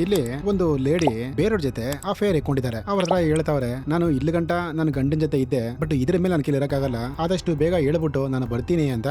ಇಲ್ಲಿ ಒಂದು ಲೇಡಿ ಬೇರೆಯವ್ರ ಜೊತೆ ಅಫೇರ್ ಇಟ್ಕೊಂಡಿದ್ದಾರೆ. ಅವ್ರ ಹತ್ರ ಹೇಳ್ತಾವ್ರೆ, ನಾನು ಇಲ್ಲಿ ಗಂಟ ನನ್ನ ಗಂಡನ ಜೊತೆ ಇದ್ದೆ, ಬಟ್ ಇದ್ರ ಮೇಲೆ ನನ್ ಇರಕ್ಕಾಗಲ್ಲ, ಆದಷ್ಟು ಬೇಗ ಹೇಳ್ಬಿಟ್ಟು ನಾನು ಬರ್ತೀನಿ ಅಂತ.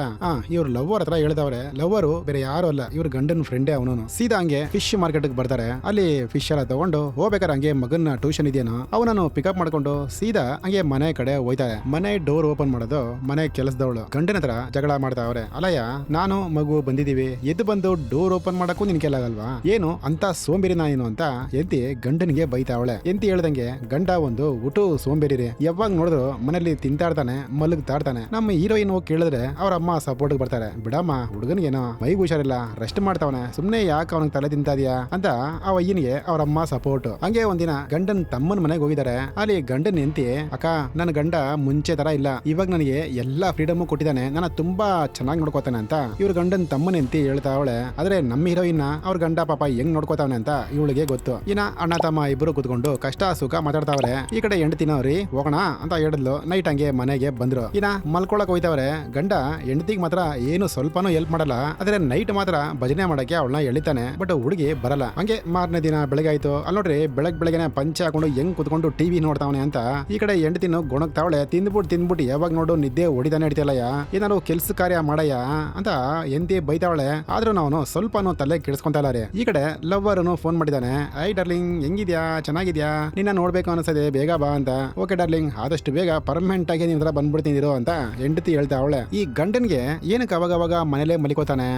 ಇವ್ರ ಲವ್ವರ್ ಹತ್ರ ಹೇಳ್ತಾವ್ರೆ. ಲವ್ವರು ಬೇರೆ ಯಾರು ಅಲ್ಲ, ಇವ್ರ ಗಂಡನ ಫ್ರೆಂಡೇ ಅವನು. ಸೀದಾ ಹಂಗೆ ಫಿಶ್ ಮಾರ್ಕೆಟ್ ಬರ್ತಾರೆ. ಅಲ್ಲಿ ಫಿಶ್ ಎಲ್ಲ ತಗೊಂಡು ಹೋಗ್ಬೇಕಾರೆ ಹಂಗೆ ಮಗನ ಟ್ಯೂಷನ್ ಇದೆಯೇನೋ ಅವನನ್ನು ಪಿಕಪ್ ಮಾಡ್ಕೊಂಡು ಸೀದಾ ಹಂಗೆ ಮನೆ ಕಡೆ ಹೋಯ್ತಾರೆ. ಮನೆ ಡೋರ್ ಓಪನ್ ಮಾಡೋದು ಮನೆ ಕೆಲಸದವಳು ಗಂಡನ ಹತ್ರ ಜಗಳ ಮಾಡ್ತಾವ್ರೆ. ಅಲ್ಲಯ್ಯ, ನಾನು ಮಗು ಬಂದಿದೀವಿ, ಎದ್ದು ಬಂದು ಡೋರ್ ಓಪನ್ ಮಾಡಕ್ಕೂ ನಿನ್ ಕೆಲಾಗಲ್ವಾ, ಏನು ಅಂತ ಸೋಂಬೇರಿ ಏನು ಅಂತ ಎಂತಿ ಗಂಡನಿಗೆ ಬೈತಾವಳೆ. ಎಂತಿ ಹೇಳ್ದಂಗೆ ಗಂಡ ಒಂದು ಊಟು ಸೋಂಬೇರಿ ರೀ, ಯಾವಾಗ ನೋಡಿದ್ರು ಮನೇಲಿ ತಿಂತಾಡ್ತಾನೆ, ಮಲಗ್ತಾಡ್ತಾನೆ. ನಮ್ಮ ಹೀರೋಯಿನ್ ಹೋಗಿ ಕೇಳಿದ್ರೆ ಅವ್ರ ಅಮ್ಮ ಸಪೋರ್ಟ್ ಬರ್ತಾರೆ. ಬಿಡಮ್ಮ, ಹುಡುಗನಿಗೇನೋ ಮೈಗೆ ಹುಷಾರಿಲ್ಲ, ರೆಸ್ಟ್ ಮಾಡ್ತಾವನೆ, ಸುಮ್ನೆ ಯಾಕೆ ಅವನಿಗೆ ತಲೆ ತಿಂತಾದ್ಯಾ ಅಂತ ಆ ಅಯ್ಯನಿಗೆ ಅವ್ರ ಅಮ್ಮ ಸಪೋರ್ಟ್. ಹಂಗೆ ಒಂದಿನ ಗಂಡನ್ ತಮ್ಮನ ಮನೆಗೆ ಹೋಗಿದ್ದಾರೆ. ಅಲ್ಲಿ ಗಂಡನ್ ಎಂತಿ, ಅಕ್ಕ ನನ್ನ ಗಂಡ ಮುಂಚೆ ತರ ಇಲ್ಲ, ಇವಾಗ ನನಗೆ ಎಲ್ಲಾ ಫ್ರೀಡಮ್ ಕೊಟ್ಟಿದ್ದಾನೆ, ನನ್ನ ತುಂಬಾ ಚೆನ್ನಾಗಿ ನೋಡ್ಕೋತಾನೆ ಅಂತ ಇವ್ರ ಗಂಡನ್ ತಮ್ಮನ ಎಂತಿ ಹೇಳ್ತಾವಳೆ. ಆದ್ರೆ ನಮ್ಮ ಹೀರೋಯಿನ್ ಅವ್ರ ಗಂಡ ಪಾಪ ಹೆಂಗ್ ನೋಡ್ಕೋತಾವನೆ ಅಂತ ಇವಳಿಗೆ ಗೊತ್ತು. ಇನ್ನ ಅಣ್ಣ ತಮ್ಮ ಇಬ್ರು ಕುತ್ಕೊಂಡು ಕಷ್ಟ ಸುಖ ಮಾತಾಡ್ತಾವ್ರೆ. ಈ ಕಡೆ ಹೆಂಡತಿನವ್ರಿ ಹೋಗೋಣ ಅಂತ ಹೇಳಿದ್ಲು. ನೈಟ್ ಹಂಗೆ ಮನೆಗೆ ಬಂದ್ರು. ಇನ್ನ ಮಲ್ಕೊಳಕ್ ಹೋಯ್ತಾವ್ರೆ. ಗಂಡ ಹೆಂಡತಿಗೆ ಮಾತ್ರ ಏನು ಸ್ವಲ್ಪನೂ ಹೆಲ್ಪ್ ಮಾಡಲ್ಲ, ಆದ್ರೆ ನೈಟ್ ಮಾತ್ರ ಭಜನೆ ಮಾಡಕ್ಕೆ ಅವಳನ್ನ ಎಳಿತಾನೆ. ಬಟ್ ಹುಡುಗಿ ಬರಲ್ಲ. ಹಂಗೆ ಮಾರನೇ ದಿನ ಬೆಳಗ್ಗೆ ಆಯ್ತು. ಅಲ್ಲಿ ನೋಡ್ರಿ ಬೆಳಗ್ಗೆನೆ ಪಂಚೆ ಹಾಕೊಂಡು ಹೆಂಗ್ ಕುತ್ಕೊಂಡು ಟಿವಿ ನೋಡ್ತಾವನೆ ಅಂತ ಈ ಕಡೆ ಹೆಂಡತಿನ ಗೊಣಗ್ತಾವಳೆ. ತಿಂದ್ಬಿಟ್ಟು ಯಾವಾಗ ನೋಡು ನಿದ್ದೆ ಹೊಡಿತಾನೆ ಇಡ್ತಿಲ್ಲಯ್ಯ, ಏನಾದ್ರು ಕೆಲ್ಸ ಕಾರ್ಯ ಮಾಡಯ್ಯ ಅಂತ ಎಂತಿ ಬೈತಾವಳೆ. ಆದ್ರೂ ನಾವು ಸ್ವಲ್ಪನೂ ತಲೆ ಕೆಡಿಸ್ಕೊಂತ ಇಲ್ಲ ರೀ. ಈ ಕಡೆ ಲವ್ವರ್ನು ಫೋನ್ ಮಾಡಿದಾನೆ. ಐ ಡಾರ್ಲಿಂಗ್, ಹೆಂಗಿದ್ಯಾ, ಚೆನ್ನಾಗಿದ್ಯಾ, ನಿನ್ನ ನೋಡ್ಬೇಕು ಅನ್ಸದೆ, ಬೇಗ ಬಾ ಅಂತ. ಓಕೆ ಡಾರ್ಲಿಂಗ್, ಆದಷ್ಟು ಬೇಗ ಪರ್ಮನೆಂಟ್ ಆಗಿ ನಿನ್ ಹತ್ರ ಬಂದ್ಬಿಡ್ತೀನಿ ಅಂತ ಹೆಂಡತಿ ಹೇಳ್ತಾ ಅವಳೆ. ಈ ಗಂಡನ್ಗೆ ಏನಕ್ಕೆ ಅವಾಗ ಮನೇಲೆ ಮಲಿಕೋತಾನೆ,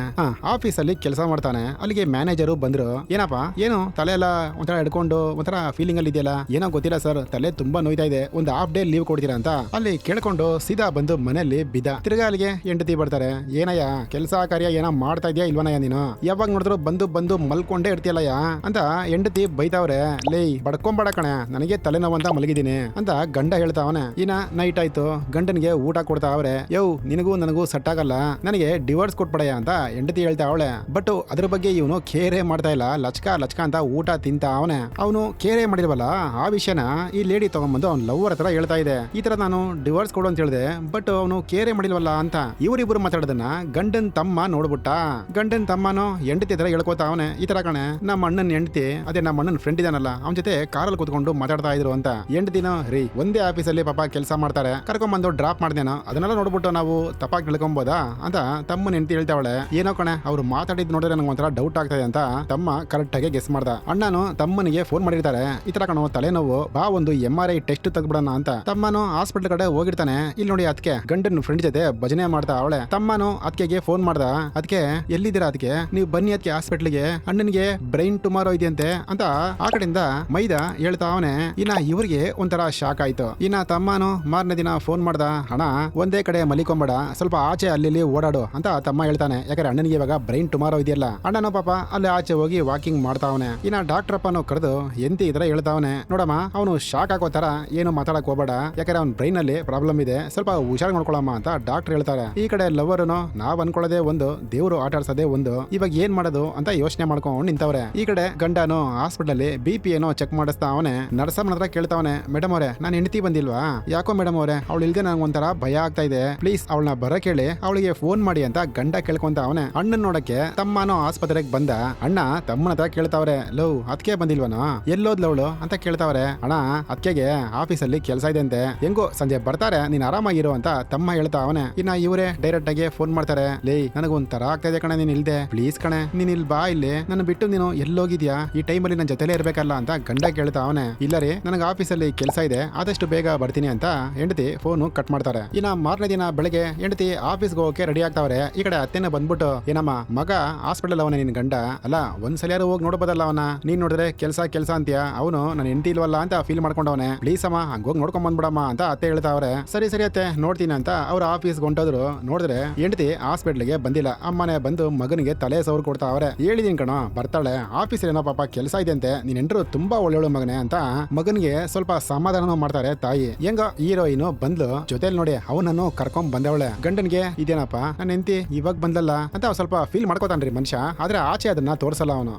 ಆಫೀಸ್ ಅಲ್ಲಿ ಕೆಲಸ ಮಾಡ್ತಾನೆ. ಅಲ್ಲಿಗೆ ಮ್ಯಾನೇಜರು ಬಂದ್ರು. ಏನಪ್ಪಾ, ಏನು ತಲೆ ಎಲ್ಲ ಒಂಥರ ಹಿಡ್ಕೊಂಡು ಒಂಥರ ಫೀಲಿಂಗ್ ಅಲ್ಲಿ ಇದೆಯಲ್ಲ, ಏನೋ ಗೊತ್ತಿಲ್ಲ ಸರ್, ತಲೆ ತುಂಬಾ ನೋಯ್ತಾ ಇದೆ, ಒಂದು ಹಾಫ್ ಡೇ ಲೀವ್ ಕೊಡ್ತೀರಾ ಅಂತ ಅಲ್ಲಿ ಕೇಳ್ಕೊಂಡು ಸೀದಾ ಬಂದು ಮನೆಯಲ್ಲಿ ಬಿದ್ದ. ತಿರ್ಗಾ ಅಲ್ಲಿಗೆ ಹೆಂಡತಿ ಬರ್ತಾರೆ. ಏನಯ್ಯ, ಕೆಲಸ ಕಾರ್ಯ ಏನೋ ಮಾಡ್ತಾ ಇದೆಯಾ ಇಲ್ವನಯ್ಯ ನೀನು, ಯಾವಾಗ ನೋಡಿದ್ರು ಬಂದು ಮಲ್ಕೊಂಡೇ ಇರ್ತೀಯಲ್ಲಯ್ಯ ಅಂತ ಹೆಂಡತಿ ಬೈತಾವ್ರೆ. ಲೇ ಬಡ್ಕೊಂಬೇಡ ಕಣೆ, ನನಗೆ ತಲೆನೋವು ಅಂತ ಮಲಗಿದ್ದೀನಿ ಅಂತ ಗಂಡ ಹೇಳ್ತಾವನೆ. ಇನ್ನ ನೈಟ್ ಆಯ್ತು. ಗಂಡನಿಗೆ ಊಟ ಕೊಡ್ತಾವ್ರೆ. ಯೋ, ನಿನಗೂ ನನಗೂ ಸೆಟ್ ಆಗಲ್ಲ, ನನಗೆ ಡಿವೋರ್ಸ್ ಕೊಟ್ಬಿಡಯ್ಯ ಅಂತ ಹೆಂಡತಿ ಹೇಳ್ತಾವಳೆ. ಬಟ್ ಅದ್ರ ಬಗ್ಗೆ ಇವನು ಕೇರೆ ಮಾಡ್ತಾ ಇಲ್ಲ. ಲಚ್ಕ ಅಂತ ಊಟ ತಿಂತ ಅವನೆ. ಅವನು ಕೇರೆ ಮಾಡಿಲ್ವಲ್ಲ, ಆ ವಿಷಯನ ಈ ಲೇಡಿ ತಗೊಂಡ್ಬಂದು ಅವ್ನ ಲವ್ವರ್ ಹತ್ರ ಹೇಳ್ತಾ ಇದೆ. ಈ ತರ ನಾನು ಡಿವೋರ್ಸ್ ಕೊಡು ಅಂತ ಹೇಳಿದೆ, ಬಟ್ ಅವನು ಕೇರೆ ಮಾಡಿಲ್ವಲ್ಲ ಅಂತ ಇವರಿಬ್ರು ಮಾತಾಡೋದನ್ನ ಗಂಡನ್ ತಮ್ಮ ನೋಡ್ಬಿಟ್ಟ. ಗಂಡನ್ ತಮ್ಮನು ಹೆಂಡತಿ ಹತ್ರ ಹೇಳ್ಕೋತಾ ಅವನೆ. ಈ ತರ ಕಣೆ, ನಮ್ಮ ಅಣ್ಣನ್ ಹೆಂಡತಿ, ಅದೇ ನಮ್ಮ ಅಣ್ಣನ್ ಫ್ರೆಂಡ್ ಇದಾನಲ್ಲ, ಅವನ ಜೊತೆ ಕಾರಲ್ಲಿ ಕೂತ್ಕೊಂಡು ಮಾತಾಡ್ತಾ ಇದ್ರು ಅಂತ. ಹೆಂಡತಿನ, ರೀ ಒಂದೇ ಆಫೀಸ್ ಅಲ್ಲಿ ಪಾಪ ಕೆಲಸ ಮಾಡ್ತಾರೆ, ಕರ್ಕೊಂಡ್ಬಂದು ಡ್ರಾಪ್ ಮಾಡ್ದೇನೋ, ಅದನ್ನೆಲ್ಲ ನೋಡ್ಬಿಟ್ಟು ನಾವು ತಪ್ಪಾಗಿ ತಿಳ್ಕೊಂಬೋದಾ ಅಂತ ತಮ್ಮನ ಹೆಂಡತಿ ಹೇಳ್ತಾವಳೆ. ಏನೋ ಕಣೆ, ಅವ್ರು ಮಾತಾಡಿದ್ ನೋಡಿದ್ರೆ ನಂಗೆ ಒಂಥರ ಡೌಟ್ ಆಗ್ತದೆ ಅಂತ ತಮ್ಮ ಕರೆಕ್ಟ್ ಆಗಿ ಗೆಸ್ ಮಾಡ್ದ. ಅಣ್ಣನು ತಮ್ಮನಿಗೆ ಫೋನ್ ಮಾಡಿರ್ತಾರೆ. ಈ ತರ ಕಣೋ, ತಲೆನೋವು, ಬಾ ಒಂದು MRI ಟೆಸ್ಟ್ ತೆಗ್ಬಿಡೋಣ ಅಂತ. ತಮ್ಮನು ಹಾಸ್ಪಿಟಲ್ ಕಡೆ ಹೋಗಿರ್ತಾನೆ. ಇಲ್ಲಿ ನೋಡಿ ಅದಕ್ಕೆ ಗಂಡನ ಫ್ರೆಂಡ್ ಜೊತೆ ಭಜನೆ ಮಾಡ್ತಾ ಅವಳೆ. ತಮ್ಮನು ಅದಕ್ಕೆ ಫೋನ್ ಮಾಡ್ದ. ಅದಕ್ಕೆ ಎಲ್ಲಿದ್ದೀರಾ, ಅದಕ್ಕೆ ನೀವು ಬನ್ನಿ ಅದಕ್ಕೆ ಹಾಸ್ಪಿಟ್ಲಿಗೆ, ಅಣ್ಣನಿಗೆ ಬ್ರೈನ್ ಟುಮಾರೋ ಇದೆಯಂತೆ ಅಂತ ಆ ಕಡೆಯಿಂದ ಮೈದ ಹೇಳ್ತಾ ಅವನೆ. ಇನ್ನ ಇವ್ರಿಗೆ ಒಂಥರ ಶಾಕ್ ಆಯ್ತು. ಇನ್ನ ತಮ್ಮನು ಮಾರನೇ ದಿನ ಫೋನ್ ಮಾಡ್ದ. ಅಣ್ಣ, ಒಂದೇ ಕಡೆ ಮಲಿಕೊಂಬೇಡ, ಸ್ವಲ್ಪ ಆಚೆ ಅಲ್ಲಿ ಓಡಾಡು ಅಂತ ತಮ್ಮ ಹೇಳ್ತಾನೆ. ಯಾಕಂದ್ರೆ ಅಣ್ಣನಿಗೆ ಇವಾಗ ಬ್ರೈನ್ ಟುಮಾರೋ ಇದೆಯಲ್ಲ. ಅಣ್ಣನು ಪಾಪ ಅಲ್ಲಿ ಆಚೆ ಹೋಗಿ ವಾಕಿಂಗ್ ಮಾಡ್ತಾವನೆ. ಇನ್ನ ಡಾಕ್ಟರ್ ಅಪ್ಪನು ಕರೆದು ಎಂತಿ ಇದ್ರ ಹೇಳ್ತಾವನೆ. ನೋಡಮ್ಮ, ಅವನು ಶಾಕ್ ಆಗೋ ತರ ಏನು ಮಾತಾಡಕ್ ಹೋಗ್ಬೇಡ, ಯಾಕಂದ್ರೆ ಅವ್ನ ಬ್ರೈನ್ ಅಲ್ಲಿ ಪ್ರಾಬ್ಲಮ್ ಇದೆ, ಸ್ವಲ್ಪ ಹುಷಾರ್ ನೋಡ್ಕೊಳಮ್ಮ ಅಂತ ಡಾಕ್ಟರ್ ಹೇಳ್ತಾರೆ. ಈ ಕಡೆ ಲವರ್ನು ನಾವ್ ಅನ್ಕೊಳ್ಳೋದೇ ಒಂದು, ದೇವ್ರು ಆಟ ಆಡ್ಸೋದೇ ಒಂದು, ಇವಾಗ ಏನ್ ಮಾಡೋದು ಅಂತ ಯೋಚನೆ ಮಾಡ್ಕೊಂಡು ನಿಂತವ್ರೆ. ಈ ಕಡೆ ಗಂಡನು ಹಾಸ್ಪಿಟಲ್ ಅಲ್ಲಿ BP ಏನೋ ಚೆಕ್ ಮಾಡಿಸ್ತಾ ಅವನೆ. ನರ್ಸಮ್ಮನ ಹತ್ರ ಕೇಳ್ತಾವನೆ, ಮೇಡಮ್ ಅವರೇ, ನಾನು ಹೆಂಡತಿ ಬಂದಿಲ್ವಾ, ಯಾಕೋ ಮೇಡಮ್ ಅವರೇ, ಅವಳು ಇಲ್ದೆ ನಂಗೆ ಒಂಥರ ಭಯ ಆಗ್ತಾ ಇದೆ, ಪ್ಲೀಸ್ ಅವಳನ್ನ ಬರಕ್ ಹೇಳಿ, ಅವಳಿಗೆ ಫೋನ್ ಮಾಡಿ ಅಂತ ಗಂಡ ಕೇಳ್ಕೊಂತ ಅವನೆ. ಅಣ್ಣನ್ ನೋಡಕ್ಕೆ ತಮ್ಮನೋ ಆಸ್ಪತ್ರೆಗೆ ಬಂದ. ಅಣ್ಣ ತಮ್ಮನ ಹತ್ರ ಕೇಳ್ತಾವ್ರೆ, ಲವ್ ಅದಕ್ಕೆ ಬಂದಿಲ್ವನೋ, ಎಲ್ಲೋದ್ಲವಳು ಅಂತ ಕೇಳ್ತಾವ್ರೆ. ಅಣ್ಣ, ಅದಕ್ಕೆ ಆಫೀಸ್ ಅಲ್ಲಿ ಕೆಲಸ ಇದೆ ಅಂತೆ, ಹೆಂಗೋ ಸಂಜೆ ಬರ್ತಾರೆ, ನೀನ್ ಆರಾಮಾಗಿರೋ ಅಂತ ತಮ್ಮ ಹೇಳ್ತಾ ಅವನೆ. ಇನ್ನ ಇವರೇ ಡೈರೆಕ್ಟ್ ಆಗಿ ಫೋನ್ ಮಾಡ್ತಾರೆ. ಲೇ, ನನಗೊಂಥರ ಆಗ್ತಾ ಇದೆ ಕಣೆ, ನೀನ್ ಇಲ್ದೆ, ಪ್ಲೀಸ್ ಕಣೆ, ನೀನ್ ಇಲ್ಲಿ ಬಾ, ಇಲ್ಲಿ ನನ್ನ ಬಿಟ್ಟು ನೀನು ಎಲ್ಲೋಗಿದ್ಯಾ, ಈ ಟೈಮಲ್ಲಿ ನನ್ನ ಜೊತೆಲೇ ಇರ್ಬೇಕಲ್ಲ ಅಂತ ಗಂಡ ಕೇಳ್ತಾ ಅವನೆ. ಇಲ್ಲ ರೀ, ನನಗೆ ಆಫೀಸಲ್ಲಿ ಕೆಲಸ ಇದೆ, ಆದಷ್ಟು ಬೇಗ ಬರ್ತೀನಿ ಅಂತ ಹೆಂಡತಿ ಫೋನು ಕಟ್ ಮಾಡ್ತಾರೆ. ಇನ್ನ ಮಾರನೇ ದಿನ ಬೆಳಗ್ಗೆ ಹೆಂಡತಿ ಆಫೀಸ್ಗೆ ಹೋಗಕ್ಕೆ ರೆಡಿ ಆಗ್ತಾವ್ರೆ. ಈ ಕಡೆ ಅತ್ತೆನ ಬಂದ್ಬಿಟ್ಟು, ಏನಮ್ಮ ಮಗ ಹಾಸ್ಪಿಟಲ್ ಅವನೇ ನಿನ್ ಗಂಡ ಅಲ್ಲ, ಒಂದ್ಸಲ ಯಾರು ಹೋಗಿ ನೋಡ್ಬೋದಲ್ಲ ಅವನ, ನೀನ್ ನೋಡಿದ್ರೆ ಕೆಲಸ ಅಂತೀಯ, ಅವನು ನನ್ನ ಹೆಂಡತಿ ಇಲ್ವಲ್ಲ ಅಂತ ಫೀಲ್ ಮಾಡ್ಕೊಂಡವನೆ, ಪ್ಲೀಸ್ ಅಮ್ಮ ಹಂಗೋಗಿ ನೋಡ್ಕೊಂಡ್ ಬಂದ್ಬಿಡಮ್ಮ ಅಂತ ಅತ್ತೆ ಹೇಳ್ತಾವ್ರೆ. ಸರಿ ಅತ್ತೆ, ನೋಡ್ತೀನಿ ಅಂತ ಅವ್ರ ಆಫೀಸ್ಗೆ ಹೊಂಟೋದ್ರು. ನೋಡಿದ್ರೆ ಹೆಂಡತಿ ಹಾಸ್ಪಿಟ್ಲಿಗೆ ಬಂದಿಲ್ಲ. ಅಮ್ಮನೆ ಬಂದು ಮಗನಿಗೆ ತಲೆ ಸೌರ್ ಕೊಡ್ತಾ ಅವ್ರೆ. ಹೇಳಿದೀನಿ ಕಣೋ, ಬರ್ತಾಳೆ, ಆಫೀಸ್ ಏನೋ ಪಾಪ ಕೆಲಸ ಇದೆ ಅಂತೆ, ನೀನ್ ಎಂಟ್ರು ತುಂಬಾ ಒಳ್ಳೆಯವಳು ಮಗನೆ ಅಂತ ಮಗನಿಗೆ ಸ್ವಲ್ಪ ಸಮಾಧಾನ ಮಾಡ್ತಾರೆ ತಾಯಿ. ಹೆಂಗ ಹೀರೋಯಿನ್ ಬಂದ್ಲು, ಜೊತೆಲಿ ನೋಡಿ ಅವನನ್ನು ಕರ್ಕೊಂಡ್ ಬಂದವಳೆ. ಗಂಡನ್ಗೆ ಇದೇನಪ್ಪ ನನ್ನ ಹೆಂಡತಿ ಇವಾಗ ಬಂದಲ್ಲ ಅಂತ ಸ್ವಲ್ಪ ಫೀಲ್ ಮಾಡ್ಕೋತಾನ್ರಿ ಮನುಷ್ಯ, ಆದ್ರೆ ಆಚೆ ಅದನ್ನ ತೋರ್ಸಲ್ಲ ಅವನು.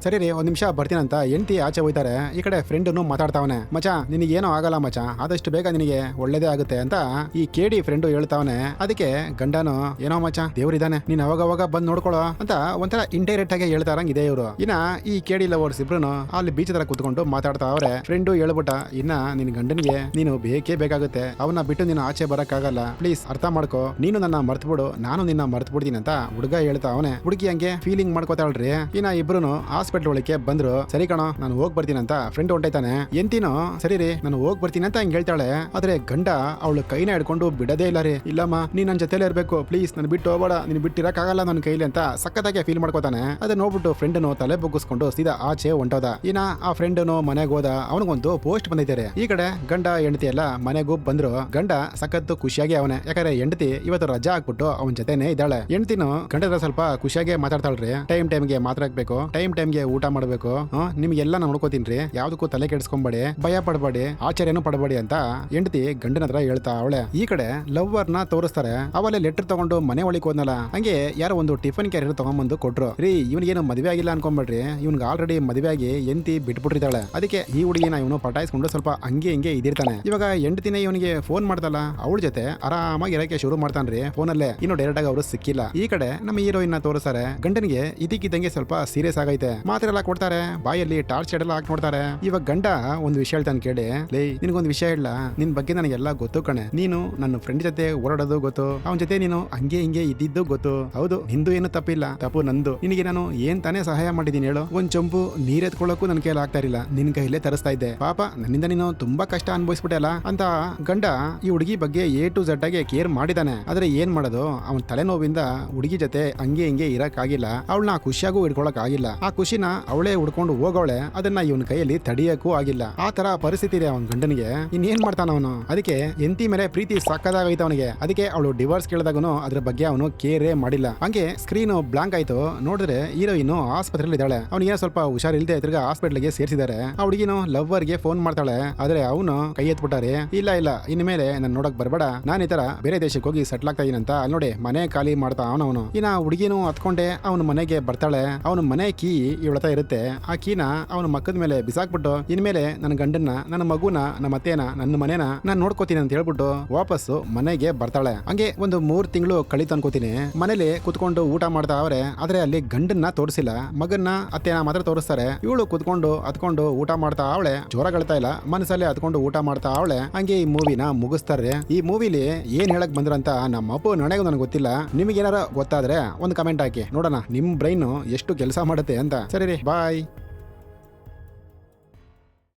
ಸರಿ ರೀ, ಒಂದ್ ನಿಮಿಷ ಬರ್ತೀನಂತ ಹೆಂಡತಿ ಆಚೆ ಹೋಯ್ತಾರೆ. ಈ ಕಡೆ ಫ್ರೆಂಡ್ ಮಾತಾಡ್ತಾವನೆ. ಮಚ, ನಿನಗೇನೋ ಆಗಲ್ಲ ಮಚ, ಆದಷ್ಟು ಬೇಗ ನಿನಗೆ ಒಳ್ಳೇದೇ ಆಗುತ್ತೆ ಅಂತ ಈ ಕೇಡಿ ಫ್ರೆಂಡ್ ಹೇಳ್ತಾವನೆ. ಅದಕ್ಕೆ ಗಂಡನು, ಏನೋ ಮಚ, ದೇವ್ರಿದಾನೆ, ನೀನ್ ಅವಾಗ ಬಂದ್ ನೋಡ್ಕೊಳ್ಳೋ ಅಂತ ಒಂಥರ ಇಂಡೈರೆಕ್ಟ್ ಆಗಿ ಹೇಳ್ತಾರಂಗಿದೆ ಇವರು. ಇನ್ನ ಈ ಕೇಡಿ ಲವರ್ಸ್ ಇಬ್ರು ಅಲ್ಲಿ ಬೀಚ್ ತರ ಕುತ್ಕೊಂಡು ಮಾತಾಡ್ತಾ ಅವ್ರೆ. ಫ್ರೆಂಡು ಹೇಳ್ಬಿಟ್ಟ, ಇನ್ನ ನಿನ್ ಗಂಡನಿಗೆ ನೀನು ಬೇಕೇ ಬೇಕಾಗುತ್ತೆ, ಅವನ್ನ ಬಿಟ್ಟು ನೀನು ಆಚೆ ಬರಕ್ಕಾಗಲ್ಲ, ಪ್ಲೀಸ್ ಅರ್ಥ ಮಾಡ್ಕೋ, ನೀನು ನನ್ನ ಮರ್ತ್ಬಿಡು, ನಾನು ನಿನ್ನ ಮರ್ತ್ಬಿಡ್ತೀನಿ ಅಂತ ಹುಡುಗ ಹೇಳ್ತಾ ಅವನೇ. ಹುಡುಗಿ ಹಂಗೆ ಫೀಲಿಂಗ್ ಮಾಡ್ಕೋತಾಳ್ರಿ. ಇನ್ನ ಇಬ್ರು ಹಾಸ್ಪಿಟಲ್ ಒಳಗೆ ಬಂದ್ರು. ಸರಿ ಕಣೋ ನಾನು ಹೋಗ್ ಬರ್ತೀನಿ ಅಂತ ಫ್ರೆಂಡ್ ಹೊಂಟೈತಾನೆ. ಎಂತಿನೋ ಸರಿ ರೀ ನಾನು ಹೋಗ್ ಬರ್ತೀನಿ ಅಂತ ಹಿಂಗ್ ಹೇಳ್ತಾಳೆ. ಆದ್ರೆ ಗಂಡ ಅವಳು ಕೈನ ಹಿಡ್ಕೊಂಡು ಬಿಡದೇ ಇಲ್ಲ ರೀ. ಇಲ್ಲಮ್ಮ ನೀನ್ ನನ್ ಜೊತೆಲೇ ಇರ್ಬೇಕು, ಪ್ಲೀಸ್ ನನ್ ಬಿಟ್ಟು ಹೋಗ್ಬೇಡ, ನೀನ್ ಬಿಟ್ಟಿರಕ್ಕಾಗಲ್ಲ ನನ್ನ ಕೈಲಿ ಅಂತ ಸಕ್ಕತ್ತಾಗಿ ಫೀಲ್ ಮಾಡ್ಕೋತಾನೆ. ಅದನ್ನ ನೋಡ್ಬಿಟ್ಟು ಫ್ರೆಂಡ್ನು ತಲೆ ಬಗ್ಗಿಸ್ಕೊಂಡು ಸೀದಾ ಆಚೆ ಹೊಂಟೋದ. ಇನ್ನ ಆ ಫ್ರೆಂಡ್ನು ಮನೆಗೆ ಹೋದ. ಅವನಿಗೊಂದು ಪೋಸ್ಟ್ ಬಂದೈತೆ. ಈ ಕಡೆ ಗಂಡ ಹೆಂಡತಿ ಎಲ್ಲ ಮನೆಗೂ ಬಂದ್ರು. ಗಂಡ ಸಖತ್ತು ಖುಷಿಯಾಗಿ ಅವನೇ, ಯಾಕಂದ್ರೆ ಹೆಂಡತಿ ಇವತ್ತು ರಜಾ ಹಾಕ್ಬಿಟ್ಟು ಅವನ ಜೊತೆನೆ ಇದ್ದಾಳೆ. ಹೆಂಡತಿನು ಗಂಡರ ಸ್ವಲ್ಪ ಖುಷಿಯಾಗಿ ಮಾತಾಡ್ತಾಳ್ರಿ. ಟೈಮ್ಗೆ ಮಾತಾಡ್ಬೇಕು, ಟೈಮ್ಗೆ ಊಟ ಮಾಡ್ಬೇಕು, ನಿಮ್ಗೆಲ್ಲ ನಾನು ನೋಡ್ಕೋತೀನಿ, ಯಾವ್ದಕ್ಕೂ ತಲೆ ಕೆಡಿಸ್ಕೊಂಬೇಡಿ, ಭಯ ಪಡಬೇಡಿ, ಆಶ್ಚರ್ಯನೂ ಪಡಬೇಡಿ ಅಂತ ಹೆಂಡತಿ ಗಂಡನ ಹತ್ರ ಹೇಳ್ತಾ ಅವಳೆ. ಈ ಕಡೆ ಲವ್ವರ್ ನ ತೋರಿಸ್ತಾರೆ. ಅವಲ್ಲೇ ಲೆಟರ್ ತಗೊಂಡು ಮನೆ ಒಳಗೆ ಹೋದ್ನಲ್ಲ, ಹಂಗೆ ಯಾರೋ ಒಂದು ಟಿಫನ್ ಕ್ಯಾರಿಯರ್ ತಗೊಂಡ್ಬಂದು ಕೊಟ್ರು. ರೀ ಇವನಿಗೇನು ಮದುವೆ ಆಗಿಲ್ಲ ಅನ್ಕೊಂಬೇಡ್ರಿ, ಇವ್ನಿಗೆ ಆಲ್ರೆಡಿ ಮದುವೆ ಆಗಿ ಎಂತಿ ಬಿಟ್ಬಿಟ್ಟಿರ್ತಾಳೆ. ಅದಕ್ಕೆ ಈ ಹುಡುಗಿನ ಇವನು ಪಟಾಯಿಸ್ಕೊಂಡು ಸ್ವಲ್ಪ ಹಂಗೆ ಹಿಂಗೆ ಇದಿರ್ತಾನೆ. ಇವಾಗ ಹೆಂಡತಿನೇ ಇವನಿಗೆ ಫೋನ್ ಮಾಡ್ದಲ್ಲ, ಅವಳ ಜೊತೆ ಆರಾಮಾಗಿ ಇರಕ್ಕೆ ಶುರು ಮಾಡ್ತಾನ್ರಿ ಫೋನಲ್ಲೇ. ಇನ್ನು ಡೈರೆಕ್ಟ್ ಆಗಿ ಅವರು ಸಿಕ್ಕಿಲ್ಲ. ಈ ಕಡೆ ನಮ್ಮ ಹೀರೋಯಿನ್ ತೋರಿಸ್ತಾರೆ. ಗಂಡನಿಗೆ ಇದಕ್ಕಿದ್ದಂಗೆ ಸ್ವಲ್ಪ ಸೀರಿಯಸ್ ಆಗೈತೆ. ಮಾತ್ರೆಲ್ಲ ಕೊಡ್ತಾರೆ, ಬಾಯಲ್ಲಿ ಟಾರ್ಚ್ ಎಲ್ಲ ಹಾಕಿ ನೋಡ್ತಾರೆ. ಇವಾಗ ಗಂಡ ಒಂದು ವಿಷಯ ಹೇಳ್ತಾನೆ ಕೇಳಿ. ಲೇ ನಿನ್ಗೊಂದು ವಿಷಯ ಹೇಳ, ನಿನ್ ಬಗ್ಗೆ ನನಗೆಲ್ಲ ಗೊತ್ತು ಕಣೆ, ನೀನು ನನ್ನ ಫ್ರೆಂಡ್ ಜೊತೆ ಓಡಾಡೋದು ಗೊತ್ತು, ಅವನ ಜೊತೆ ನೀನು ಹಂಗೆ ಹಿಂಗೆ ಇದ್ದಿದ್ದು ಗೊತ್ತು. ಹೌದು ನಿಂದು ಏನು ತಪ್ಪಿಲ್ಲ, ತಪ್ಪು ನಂದು. ನಿನಗೆ ನಾನು ಏನ್ ತಾನೇ ಸಹಾಯ ಮಾಡಿದೀನಿ ಹೇಳು? ಒಂದ್ ಚಂಪು ನೀರೆತ್ಕೊಳ್ಳೋಕು ನನ್ ಕೈಯಲ್ಲಿ ಆಗ್ತಾ ಇರಲಿಲ್ಲ, ನಿನ್ ಕೈಲೇ ತರಿಸ್ತಾ ಇದ್ದೆ. ಪಾಪ ನನ್ನಿಂದ ನೀನು ತುಂಬಾ ಕಷ್ಟ ಅನುಭವಿಸ್ಬಿಟ್ಟೆ ಅಂತ ಗಂಡ ಈ ಹುಡುಗಿ ಬಗ್ಗೆ A to Z ಆಗಿ ಕೇರ್ ಮಾಡಿದಾನೆ. ಆದ್ರೆ ಏನ್ ಮಾಡೋದು, ಅವನ್ ತಲೆನೋವಿಂದ ಹುಡುಗಿ ಜೊತೆ ಹಂಗೆ ಹಿಂಗೆ ಇರಕ್ ಆಗಿಲ್ಲ, ಅವಳನ್ನ ಖುಷಿಯಾಗೂ ಇಟ್ಕೊಳಕ್ ಆಗಿಲ್ಲ. ಆ ಖುಷಿನ ಅವಳೇ ಹುಡ್ಕೊಂಡು ಹೋಗೋಳೆ, ಅದನ್ನ ಇವನ್ ಕೈಯಲ್ಲಿ ತಡಿಯಕ್ಕೂ ಆಗಿಲ್ಲ. ಆ ತರ ಪರಿಸ್ಥಿತಿ ಇದೆ ಅವನ್ ಗಂಡನಿಗೆ. ಇನ್ನೇನ್ ಮಾಡ್ತಾನ ಅವನು? ಅದಕ್ಕೆ ಎಂತಿ ಮೇಲೆ ಪ್ರೀತಿ ಸಾಕಾಗೈತೆ ಅವನಿಗೆ. ಅದಕ್ಕೆ ಅವಳು ಡಿವೋರ್ಸ್ ಕೇಳಿದಾಗನು ಅದ್ರ ಬಗ್ಗೆ ಅವನು ಕೇರೇ ಮಾಡಿಲ್ಲ. ಹಂಗೆ ಸ್ಕ್ರೀನ್ ಬ್ಲಾಂಕ್ ಆಯ್ತು. ನೋಡಿದ್ರೆ ಹೀರೋಯಿನ್ ಆಸ್ಪತ್ರೆಯಲ್ಲಿ ಇದ್ದಾಳೆ. ಅವನಿಗೆ ಸ್ವಲ್ಪ ಹುಷಾರಿಲ್ದೆ ತಿರ್ಗಾ ಹಾಸ್ಪಿಟಲ್ಗೆ ಸೇರಿಸಿದ್ದಾರೆ. ಆ ಹುಡುಗಿನು ಲವ್ವರ್ಗೆ ಫೋನ್ ಮಾಡ್ತಾಳೆ. ಆದ್ರೆ ಅವನು ಕೈ ಎತ್ಬಿಟ್ಟಾರೆ. ಇಲ್ಲ ಇನ್ಮೇಲೆ ನಾನು ನೋಡಕ್ ಬರ್ಬೇಡ, ನಾನು ಈ ತರ ಬೇರೆ ದೇಶಕ್ಕೆ ಹೋಗಿ ಸೆಟ್ಲ್ ಆಗ್ತಾ ಇದೀನಿ ಅಂತ. ಅಲ್ಲಿ ನೋಡಿ ಮನೆ ಖಾಲಿ ಮಾಡ್ತಾ ಅವನು. ಇನ್ನ ಹುಡುಗಿನು ಹತ್ಕೊಂಡೆ ಅವನ ಮನೆಗೆ ಬರ್ತಾಳೆ. ಅವನ ಮನೆ ಕೀ ಇವಳತ ಇರುತ್ತೆ. ಆ ಕೀನ ಅವನ ಮಕ್ಕದ ಮೇಲೆ ಬಿಸಾಕ್ಬಿಟ್ಟು ಇನ್ಮೇಲೆ ನನ್ನ ಗಂಡನ್ನ, ನನ್ನ ಮಗುನ, ನಮ್ಮ ಅತ್ತೇನ, ನನ್ನ ಮನೇನ ನಾನು ನೋಡ್ಕೋತೀನಿ ಅಂತ ಹೇಳ್ಬಿಟ್ಟು ವಾಪಸ್ಸು ಮನೆಗೆ ಬರ್ತಾಳೆ. ಹಂಗೆ ಒಂದು 3 ತಿಂಗಳು ಕಳೀತು ಅನ್ಕೋತೀನಿ. ಮನೇಲಿ ಕುತ್ಕೊಂಡು ಊಟ ಮಾಡ್ತಾ ಅವ್ರೆ. ಆದ್ರೆ ಅಲ್ಲಿ ಗಂಡನ್ನ ತೋರಿಸಿಲ್ಲ, ಮಗನ್ನ ಅತ್ತೇನ ಮಾತ್ರ ತೋರಿಸ್ತಾರೆ. ಇವಳು ಕುತ್ಕೊಂಡು ಹತ್ಕೊಂಡು ಊಟ ಮಾಡ್ತಾ ಅವಳೆ. ಜೋರಾಗಳ್ತಾ ಇಲ್ಲ, ಮನಸ್ಸಲ್ಲಿ ಹತ್ಕೊಂಡು ಊಟ ಮಾಡ್ತಾ ಅವಳೆ. ಹಂಗೆ ಈ ಮೂವಿನ ಮುಗಿಸ್ತಾರೆ. ಈ ಮೂವಿಲಿ ಏನ್ ಹೇಳಕ್ ಬಂದ್ರಂತ ನಮ್ಮ ಅಪ್ಪು ನನಗೂ ನನಗೆ ಗೊತ್ತಿಲ್ಲ. ನಿಮ್ಗೆ ಏನಾರ ಗೊತ್ತಾದ್ರೆ ಒಂದು ಕಮೆಂಟ್ ಹಾಕಿ ನೋಡೋಣ, ನಿಮ್ ಬ್ರೈನ್ ಎಷ್ಟು ಕೆಲಸ ಮಾಡುತ್ತೆ ಅಂತ. ಸರಿ ರೀ, ಬಾಯ್.